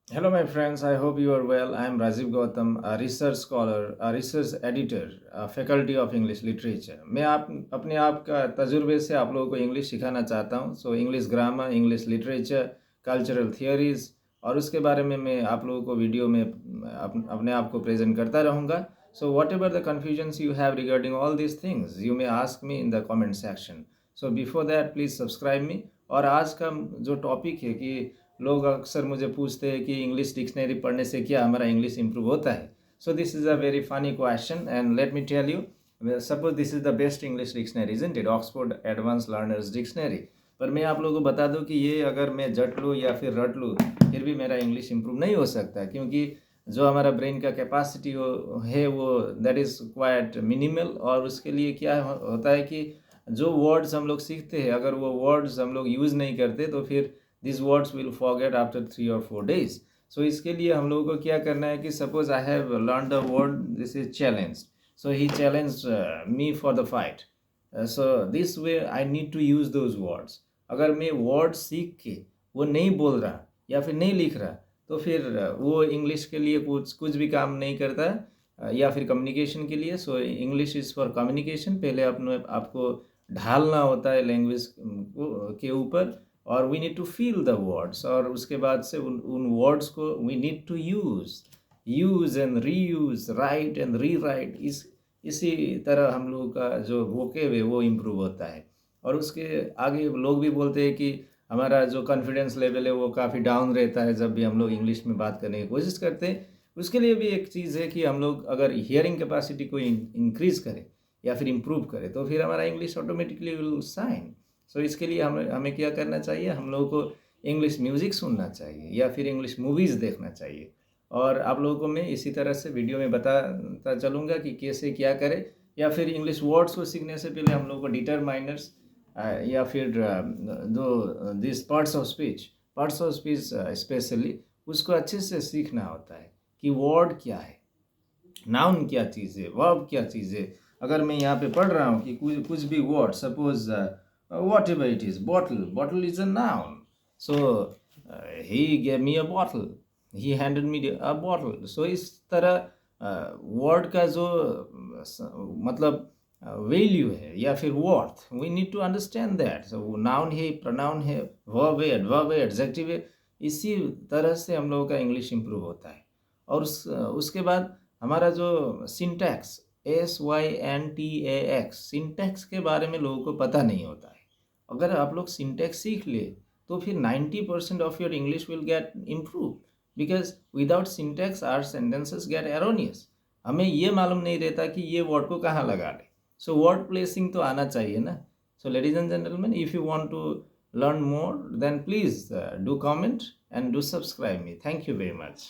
Hello, my friends. I hope you are well. I am Rajiv Gautam, a research scholar, a research editor, a faculty of English literature. मैं आप अपने आप का तजुर्बे से आप लोगों को इंग्लिश सिखाना चाहता हूँ. So English grammar, English literature, cultural theories और उसके बारे में मैं आप लोगों को वीडियो में अपने आप को प्रेजेंट करता रहूँगा. So what ever the confusions you have regarding all these things you may ask me in the comment section. So before that please subscribe मी. और आज का जो टॉपिक है कि लोग अक्सर मुझे पूछते हैं कि इंग्लिश डिक्शनरी पढ़ने से क्या हमारा इंग्लिश इंप्रूव होता है. So this is a very funny question and let me tell you, suppose this is the best English dictionary isn't it, Oxford advance learners dictionary. पर मैं आप लोगों को बता दूं कि ये अगर मैं जट लूँ या फिर रट लूँ फिर भी मेरा इंग्लिश इंप्रूव नहीं हो सकता, क्योंकि जो हमारा ब्रेन का कैपेसिटी है वो दैट इज़ क्वाइट मिनिमल. और उसके लिए क्या होता है कि जो वर्ड्स हम लोग सीखते हैं अगर वो वर्ड्स हम लोग यूज़ नहीं करते तो फिर this words will forget after 3 or 4 days. सो इसके लिए हम लोगों को क्या करना है कि suppose I have learn the word this is challenge. So he challenge me for the fight. So this way I need to use those words. अगर मैं वर्ड सीख के वो नहीं बोल रहा या फिर नहीं लिख रहा तो फिर वो इंग्लिश के लिए कुछ कुछ भी काम नहीं करता, या फिर कम्युनिकेशन के लिए. So English is for communication. पहले अपने आपको ढालना होता है लैंग्वेज के ऊपर और we need to feel the words, और उसके बाद से उन वर्ड्स को we need to use and reuse, right and rewrite. इसी तरह हम लोगों का जो वोकेब है वो इम्प्रूव होता है. और उसके आगे लोग भी बोलते हैं कि हमारा जो कॉन्फिडेंस लेवल है वो काफ़ी डाउन रहता है जब भी हम लोग इंग्लिश में बात करने की कोशिश करते हैं. उसके लिए भी एक चीज़ है कि हम लोग अगर हियरिंग कैपेसिटी को इंक्रीज़ करें या फिर इम्प्रूव करें तो फिर हमारा इंग्लिश ऑटोमेटिकली विल शाइन. सो इसके लिए हमें हमें क्या करना चाहिए, हम लोगों को इंग्लिश म्यूज़िक सुनना चाहिए या फिर इंग्लिश मूवीज़ देखना चाहिए. और आप लोगों को मैं इसी तरह से वीडियो में बताता चलूँगा कि कैसे क्या करें. या फिर इंग्लिश वर्ड्स को सीखने से पहले हम लोगों को डिटरमाइनर्स या फिर जो this parts of speech specially उसको अच्छे से सीखना होता है कि वर्ड क्या है, नाउन क्या चीज़ है, वर्ब क्या चीज़ है. अगर मैं यहाँ पे पढ़ रहा हूँ कि कुछ भी word suppose whatever it is, bottle is a noun. So he gave me a bottle, he handed me a bottle. So इस तरह वर्ड का जो मतलब वैल्यू है या फिर worth we need to understand that. So noun है, pronoun है, वर्ब है, एडवर्ब है, एडजेक्टिव है. इसी तरह से हम लोगों का इंग्लिश इंप्रूव होता है. और उसके बाद हमारा जो सिंटैक्स, SYNTAX, सिंटैक्स के बारे में लोगों को पता नहीं होता है. अगर आप लोग सिंटैक्स सीख ले तो फिर 90% of your English will get improve, because without syntax our sentences get erroneous. हमें ये मालूम नहीं रहता कि ये वर्ड को कहाँ लगा ले. सो वर्ड प्लेसिंग तो आना चाहिए ना. So ladies and gentleman, if you want to learn more then please do comment and do subscribe me. Thank you very much.